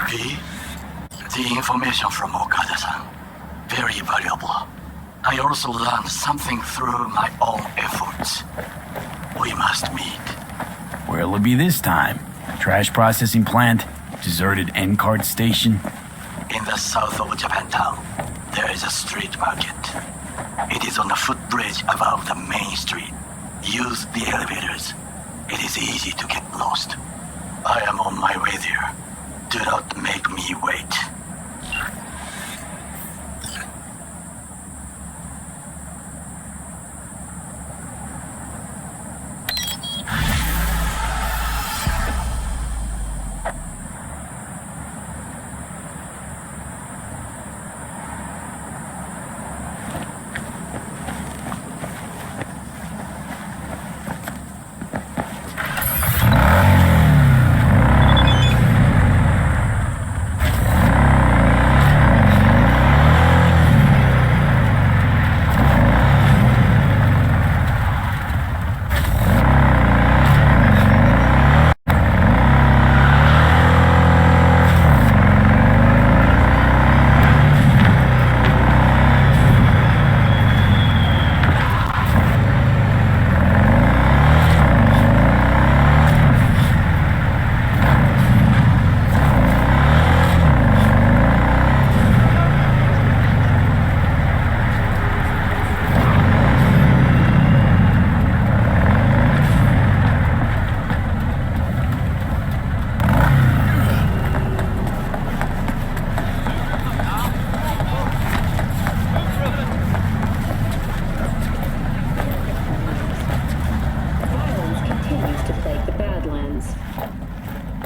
V? The information from Okada-san. Very valuable. I also learned something through my own efforts. We must meet. Where'll it be this time? Trash processing plant? Deserted N-card station? In the south of Japantown, there is a street market. It is on a footbridge above the main street. Use the elevators. It is easy to get lost. I am on my way there. Do not make me wait.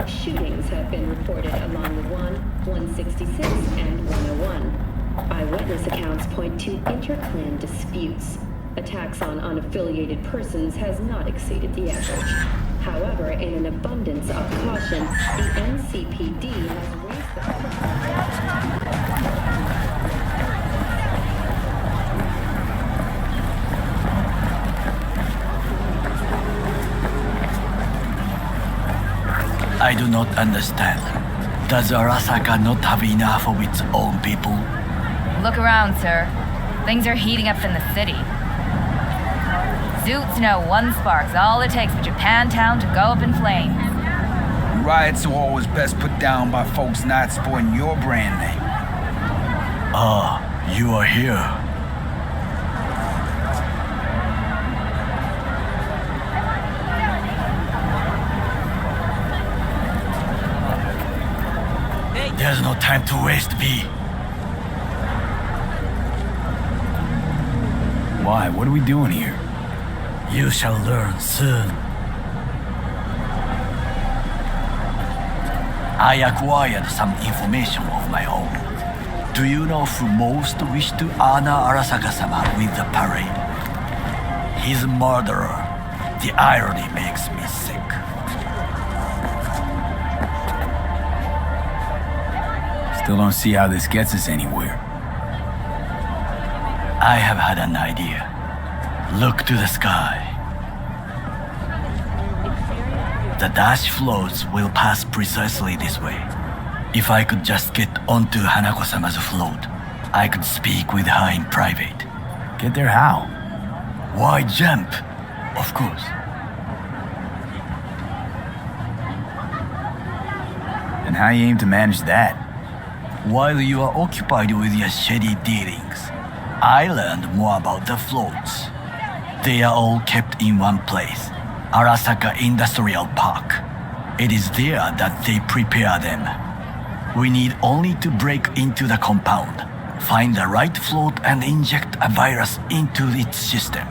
Shootings have been reported along the 166, and 101. Eyewitness accounts point to inter-clan disputes. Attacks on unaffiliated persons has not exceeded the average. However, in an abundance of caution, the NCPD has raised the... I do not understand. Does Arasaka not have enough of its own people? Look around, sir. Things are heating up in the city. Zoots know one spark's all it takes for Japantown to go up in flames. Riots are always best put down by folks not supporting your brand name. Ah, you are here. There's no time to waste, B. Why? What are we doing here? You shall learn soon. I acquired some information of my own. Do you know who most wished to honor Arasaka-sama with the parade? His murderer. The irony makes me sick. Still don't see how this gets us anywhere. I have had an idea. Look to the sky. The dash floats will pass precisely this way. If I could just get onto Hanako-sama's float, I could speak with her in private. Get there how? Why jump? Of course. And how you aim to manage that? While you are occupied with your shady dealings, I learned more about the floats. They are all kept in one place, Arasaka Industrial Park. It is there that they prepare them. We need only to break into the compound, find the right float and inject a virus into its system.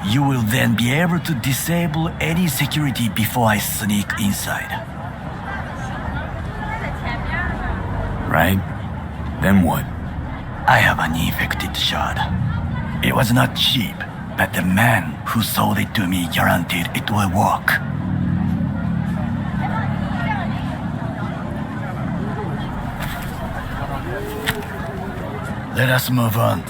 You will then be able to disable any security before I sneak inside. Right? Then what? I have an infected shard. It was not cheap, but the man who sold it to me guaranteed it will work. Let us move on.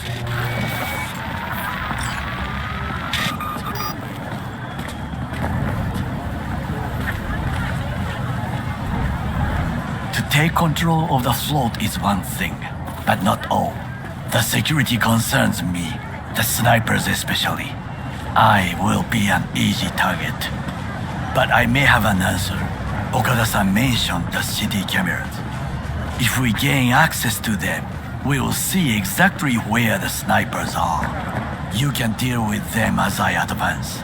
To take control of the float is one thing, but not all. The security concerns me, the snipers especially. I will be an easy target. But I may have an answer. Okada-san mentioned the CD cameras. If we gain access to them, we will see exactly where the snipers are. You can deal with them as I advance.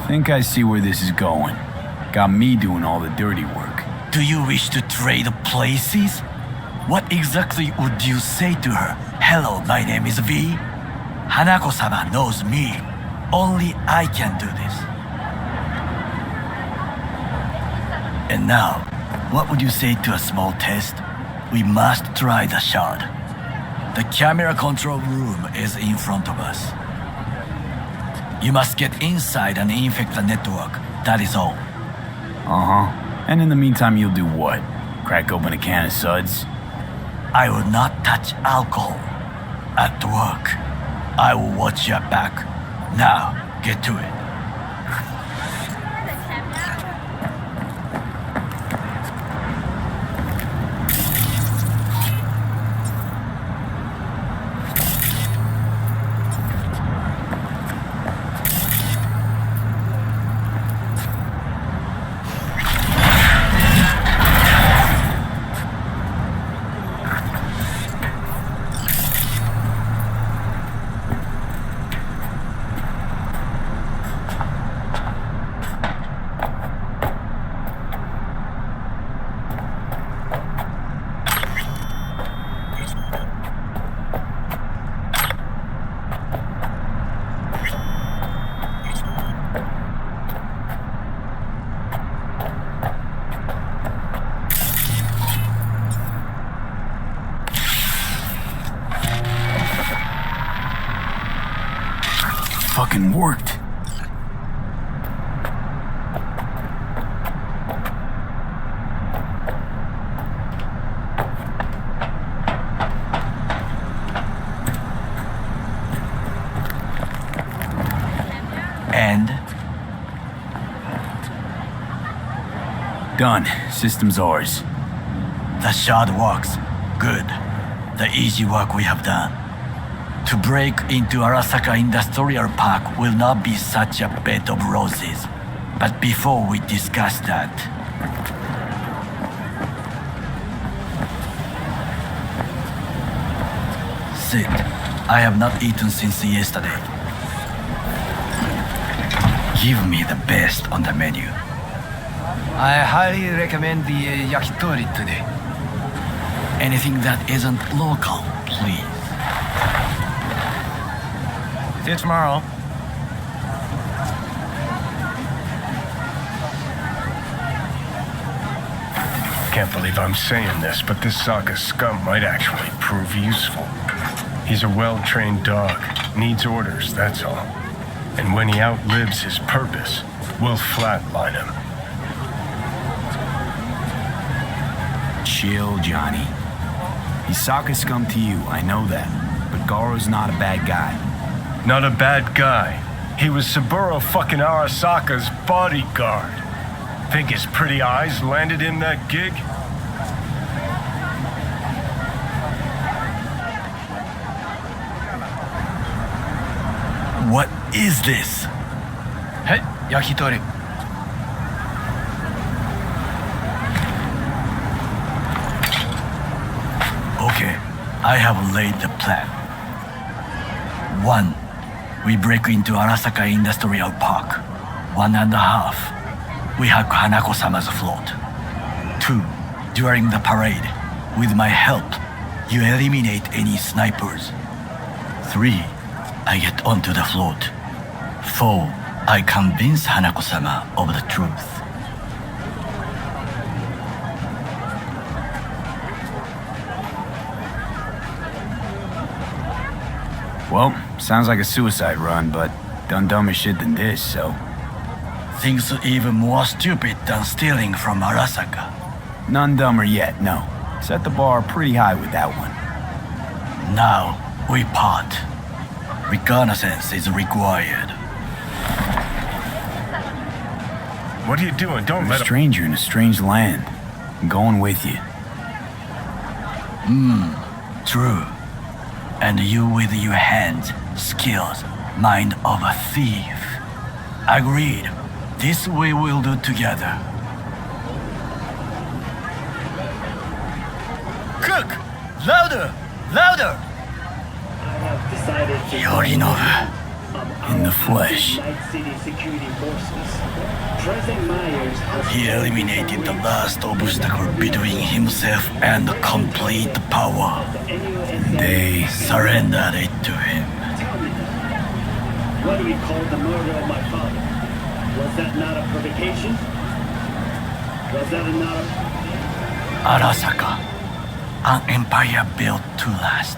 Think I see where this is going. Got me doing all the dirty work. Do you wish to trade places? What exactly would you say to her? Hello, my name is V. Hanako-sama knows me. Only I can do this. And now, what would you say to a small test? We must try the shard. The camera control room is in front of us. You must get inside and infect the network. That is all. And in the meantime, you'll do what? Crack open a can of suds? I will not touch alcohol. At work, I will watch your back. Now, get to it. Fucking worked. And? Done. System's ours. The shard works. Good. The easy work we have done. To break into Arasaka Industrial Park will not be such a bed of roses. But before we discuss that... Sit. I have not eaten since yesterday. Give me the best on the menu. I highly recommend the yakitori today. Anything that isn't local, please. See you tomorrow. Can't believe I'm saying this, but this Sokka scum might actually prove useful. He's a well-trained dog, needs orders, that's all. And when he outlives his purpose, we'll flatline him. Chill, Johnny. He's Sokka scum to you, I know that. But Garo's not a bad guy. Not a bad guy. He was Saburo fucking Arasaka's bodyguard. Think his pretty eyes landed him that gig? What is this? Hey, yakitori. Okay, I have laid the plan. 1. We break into Arasaka Industrial Park. 1.5. We hack Hanako-sama's float. 2. During the parade, with my help, you eliminate any snipers. 3. I get onto the float. 4. I convince Hanako-sama of the truth. Well, sounds like a suicide run, but done dumber shit than this, so... Things even more stupid than stealing from Arasaka. None dumber yet, no. Set the bar pretty high with that one. Now, we part. Reconnaissance is required. What are you doing? Don't I'm a let him... stranger in a strange land. I'm going with you. True. And you with your hands, skills, mind of a thief. Agreed. This we will do together. Cook! Louder! Louder! Yorinobu. In the flesh. He eliminated the last obstacle between himself and complete power. They... Surrendered it to him. What do we call the murder of my father? Was that not a provocation? Was that not a... Arasaka. An empire built to last.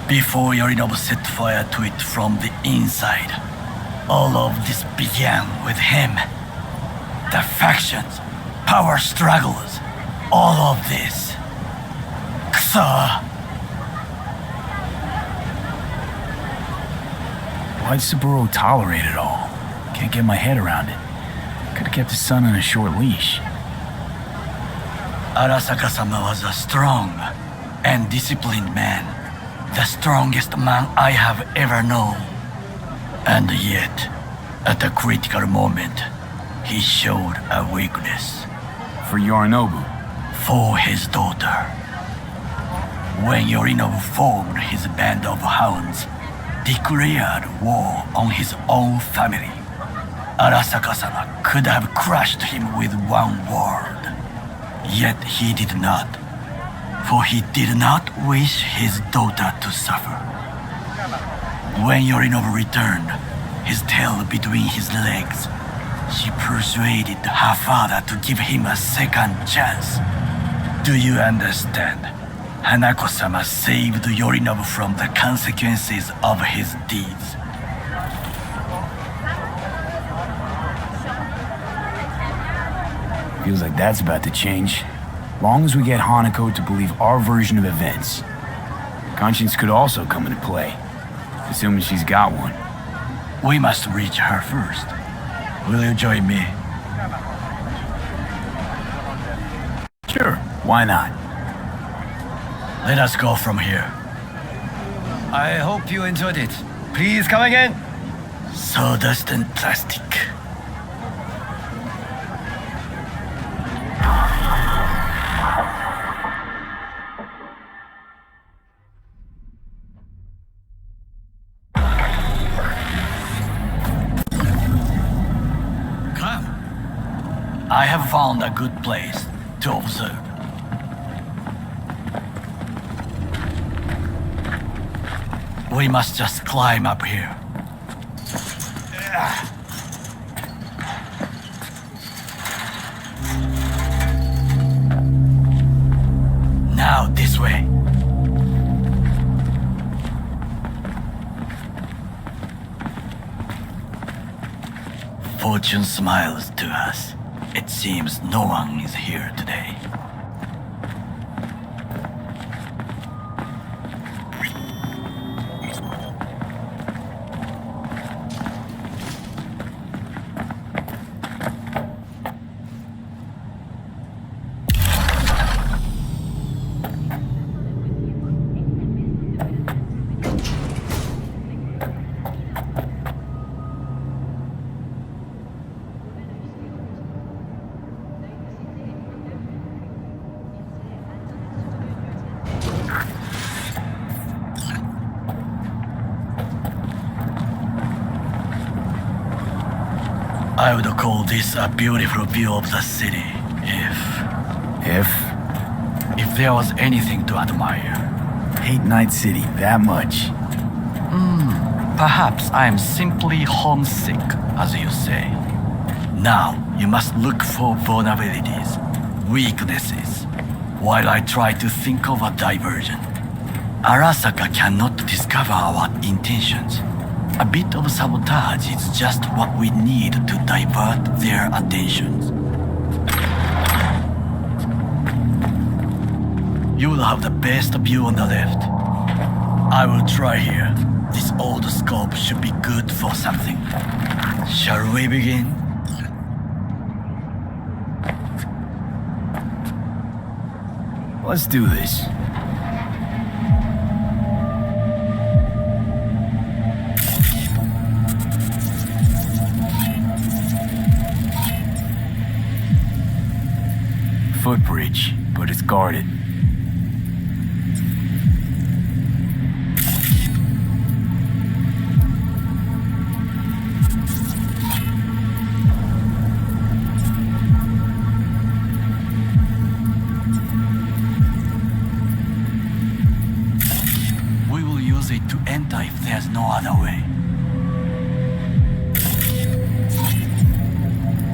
Before Yorinobu set fire to it from the inside. All of this began with him. The factions, power struggles, all of this. Kusa! Why'd Saburo tolerate it all? Can't get my head around it. Could've kept his son on a short leash. Arasaka-sama was a strong and disciplined man. The strongest man I have ever known. And yet, at a critical moment, he showed a weakness. For Yorinobu. For his daughter. When Yorinobu formed his band of hounds, declared war on his own family, Arasaka-sama could have crushed him with one word. Yet he did not. For he did not wish his daughter to suffer. When Yorinobu returned, his tail between his legs, she persuaded her father to give him a second chance. Do you understand? Hanako-sama saved Yorinobu from the consequences of his deeds. Feels like that's about to change. Long as we get Hanako to believe our version of events. Conscience could also come into play, assuming she's got one. We must reach her first. Will you join me? Sure, why not? Let us go from here. I hope you enjoyed it. Please come again. Sawdust and plastic. Come. I have found a good place to observe. We must just climb up here. Now this way. Fortune smiles to us. It seems no one is here today. I would call this a beautiful view of the city, if there was anything to admire. Hate Night City that much. Perhaps I am simply homesick, as you say. Now, you must look for vulnerabilities, weaknesses, while I try to think of a diversion. Arasaka cannot discover our intentions. A bit of sabotage is just what we need to divert their attentions. You will have the best view on the left. I will try here. This old scope should be good for something. Shall we begin? Let's do this. Footbridge, but it's guarded. We will use it to enter if there's no other way.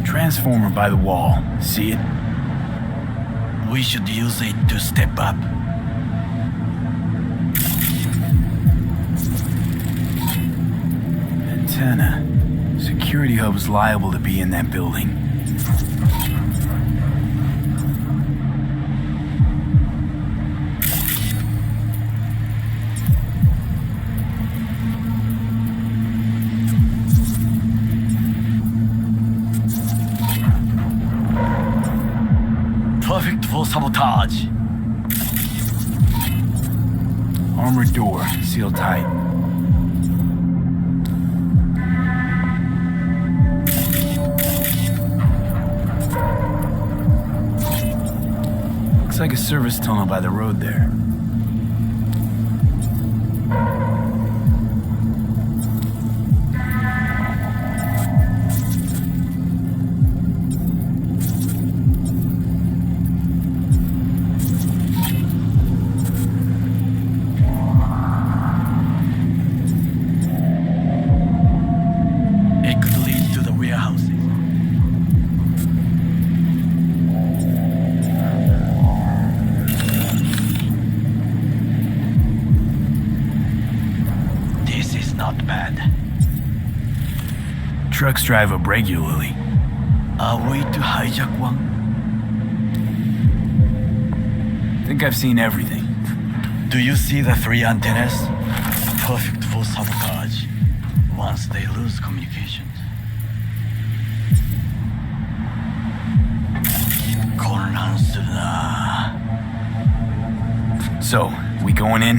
Transformer by the wall. See it? We should use it to step up. Antenna. Security hub's liable to be in that building. Perfect for sabotage. Armored door, sealed tight. Looks like a service tunnel by the road there. It could lead to the warehouses. This is not bad. Trucks drive up regularly. Are we to hijack one? Think I've seen everything. Do you see the 3 antennas? Perfect for sabotage. Once they lose communications. So, we going in?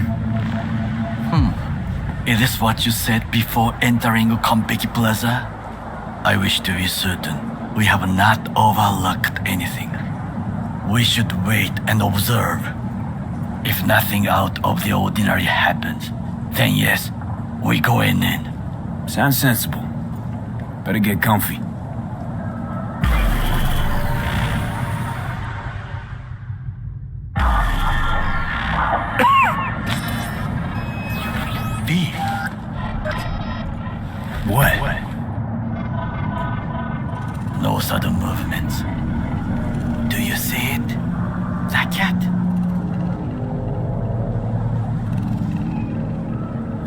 Is this what you said before entering Konpeki Plaza? I wish to be certain we have not overlooked anything. We should wait and observe. If nothing out of the ordinary happens, then yes, we going in. Sounds sensible. Better get comfy. B. What? No sudden movements. Do you see it? That cat?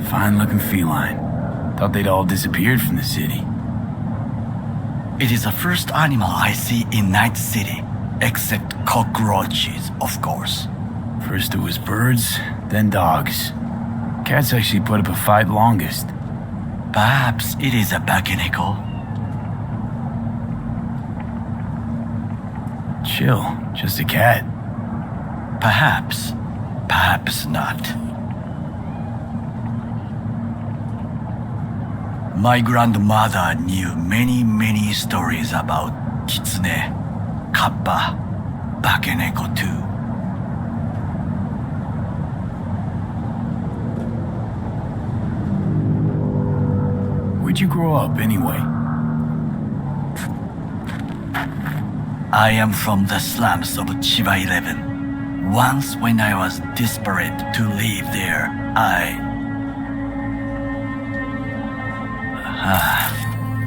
Fine-looking feline. Thought they'd all disappeared from the city. It is the first animal I see in Night City, except cockroaches, of course. First it was birds, then dogs. Cats actually put up a fight longest. Perhaps it is a bakeneko. Chill, just a cat. Perhaps, perhaps not. My grandmother knew many stories about kitsune, kappa, bakeneko too. Where'd you grow up, anyway? I am from the slums of Chiba 11. Once when I was desperate to live there,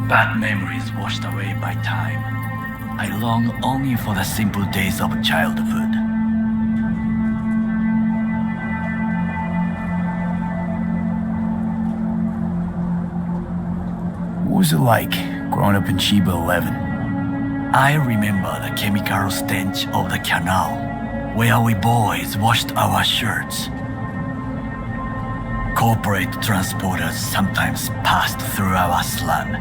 bad memories washed away by time. I long only for the simple days of childhood. What was it like, growing up in Chiba 11? I remember the chemical stench of the canal, where we boys washed our shirts. Corporate transporters sometimes passed through our slum,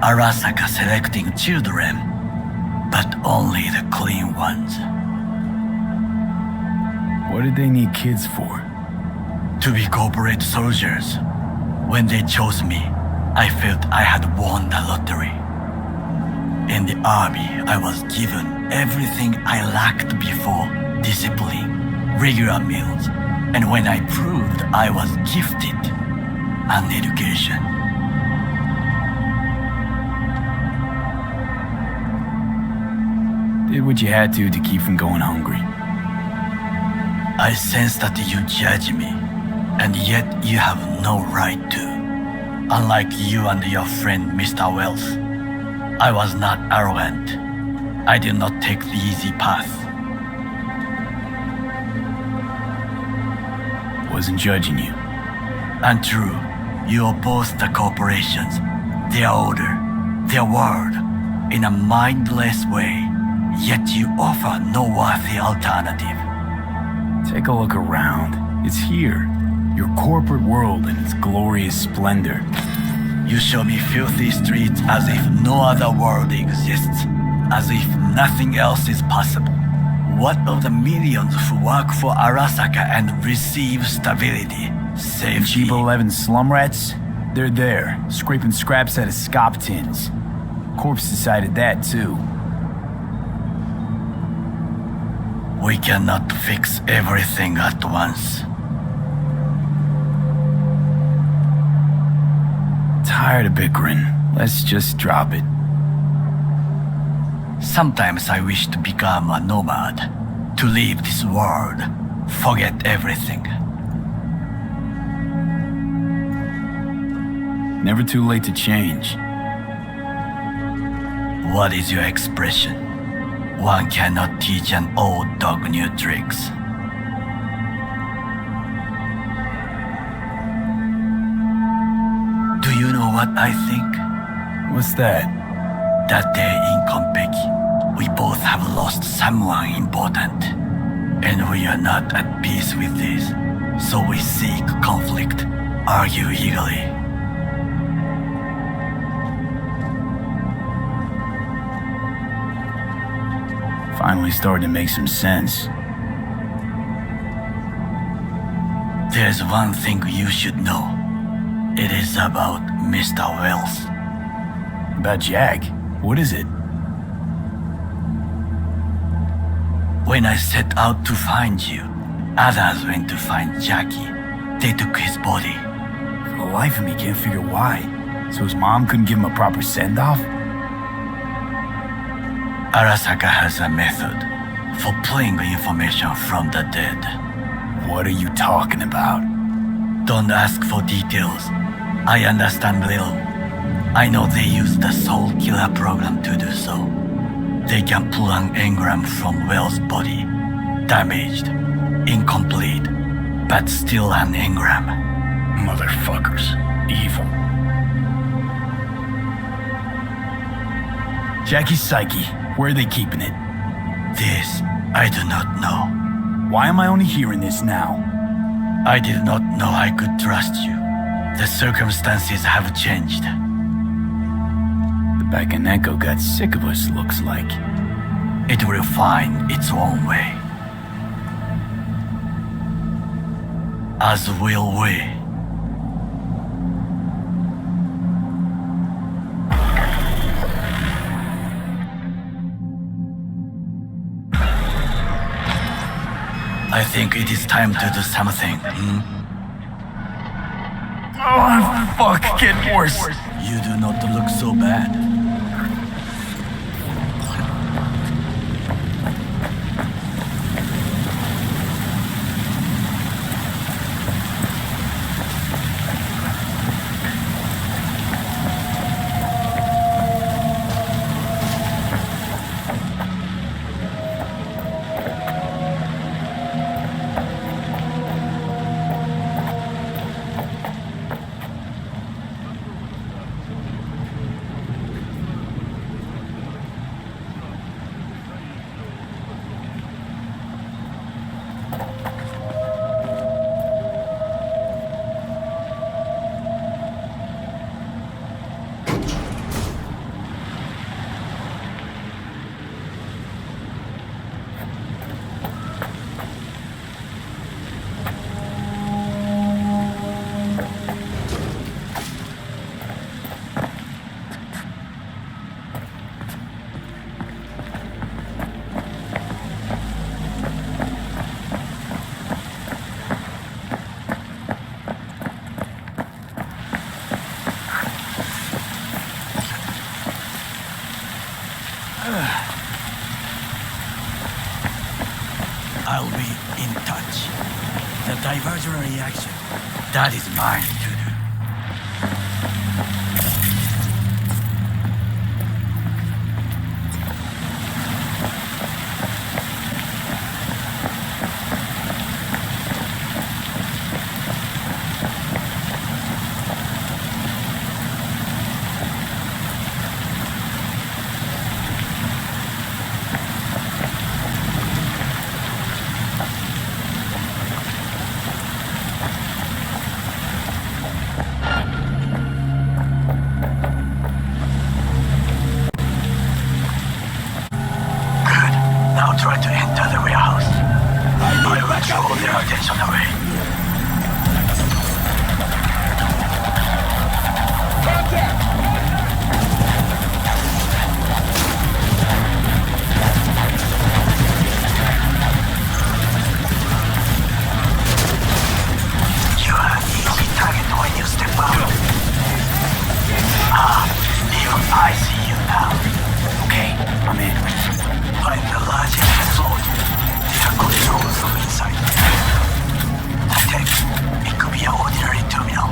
Arasaka selecting children, but only the clean ones. What did they need kids for? To be corporate soldiers. When they chose me, I felt I had won the lottery. In the army, I was given everything I lacked before: discipline, regular meals, and when I proved I was gifted, an education. Did what you had to keep from going hungry. I sense that you judge me, and yet you have no right to. Unlike you and your friend Mr. Wells, I was not arrogant. I did not take the easy path. Wasn't judging you. And true, you oppose the corporations, their order, their word, in a mindless way, yet you offer no worthy alternative. Take a look around. It's here. Your corporate world in its glorious splendor. You show me filthy streets as if no other world exists, as if nothing else is possible. What of the millions who work for Arasaka and receive stability, safety? Cheap 11 slum rats? They're there, scraping scraps out of scop tins. Corpse decided that too. We cannot fix everything at once. Tired of bickering. Let's just drop it. Sometimes I wish to become a nomad, to leave this world, forget everything. Never too late to change. What is your expression? One cannot teach an old dog new tricks. Do you know what I think? What's that? That day in Konpeki, we both have lost someone important. And we are not at peace with this. So we seek conflict, argue eagerly. Finally starting to make some sense. There's one thing you should know. It is about Mr. Wells. About Jack? What is it? When I set out to find you, others went to find Jackie. They took his body. For the life of me, can't figure why. So his mom couldn't give him a proper send-off? Arasaka has a method for pulling information from the dead. What are you talking about? Don't ask for details. I understand little. I know they use the Soul Killer program to do so. They can pull an engram from Wells' body. Damaged, incomplete, but still an engram. Motherfuckers. Evil. Jackie's psyche. Where are they keeping it? This, I do not know. Why am I only hearing this now? I did not know I could trust you. The circumstances have changed. The Bakaneko got sick of us, looks like. It will find its own way. As will we. I think it is time to do something. Oh, fuck, get worse. You do not look so bad. I'll be in touch. The diversion reaction, that is mine to do. Try to enter the warehouse. I will draw their attention away. Contact! You are an easy target when you step out. Ah, even I see you now. Okay, I'm in. Find the large float. They are controlled from inside. The tech, it could be an ordinary terminal.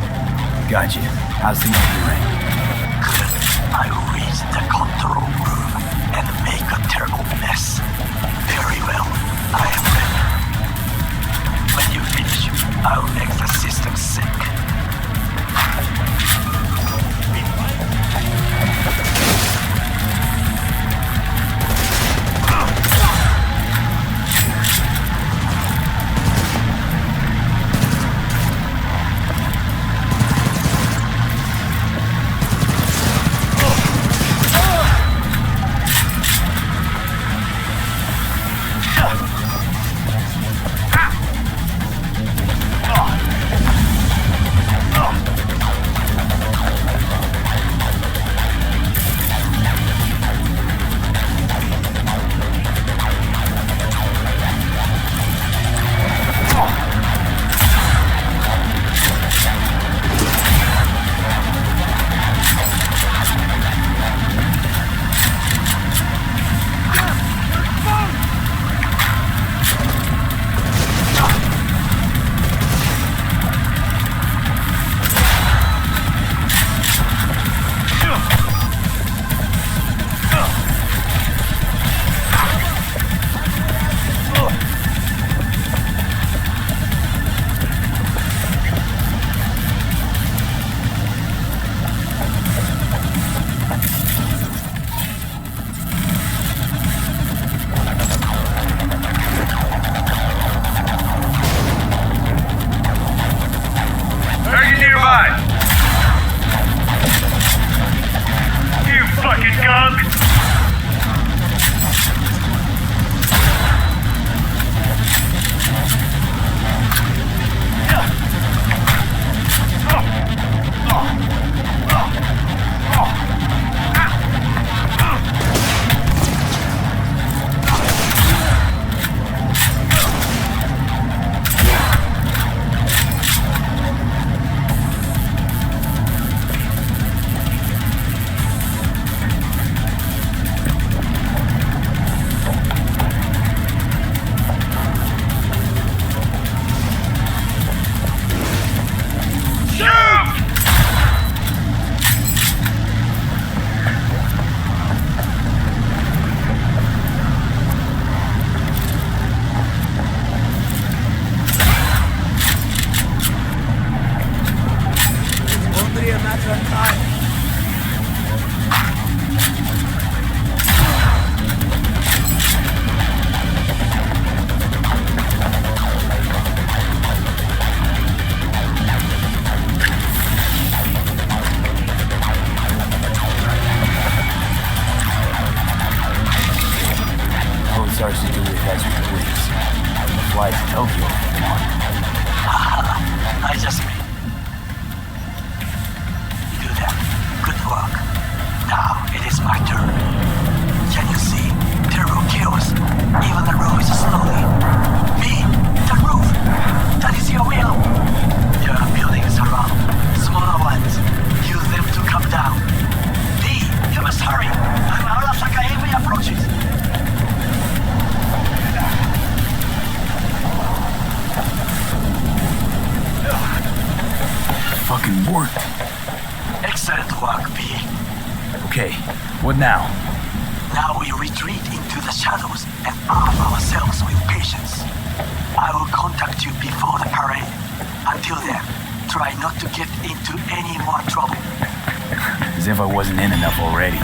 Gotcha. How's things on your end? Good. I will reach the control room and make a terrible mess. Very well. I am ready. When you finish, I will make the system sync. flight to Tokyo. I just made. Do that. Good work. Now it is my turn. Can you see? Terrible chaos. Even the roof is slowly. Me, the roof. That is your will. There are buildings around. Smaller ones. Use them to come down. Me, you must hurry. I'm Arasaka AV approaching. work, V. Okay, what now? Now we retreat into the shadows and arm ourselves with patience. I will contact you before the parade. Until then, try not to get into any more trouble. As if I wasn't in enough already.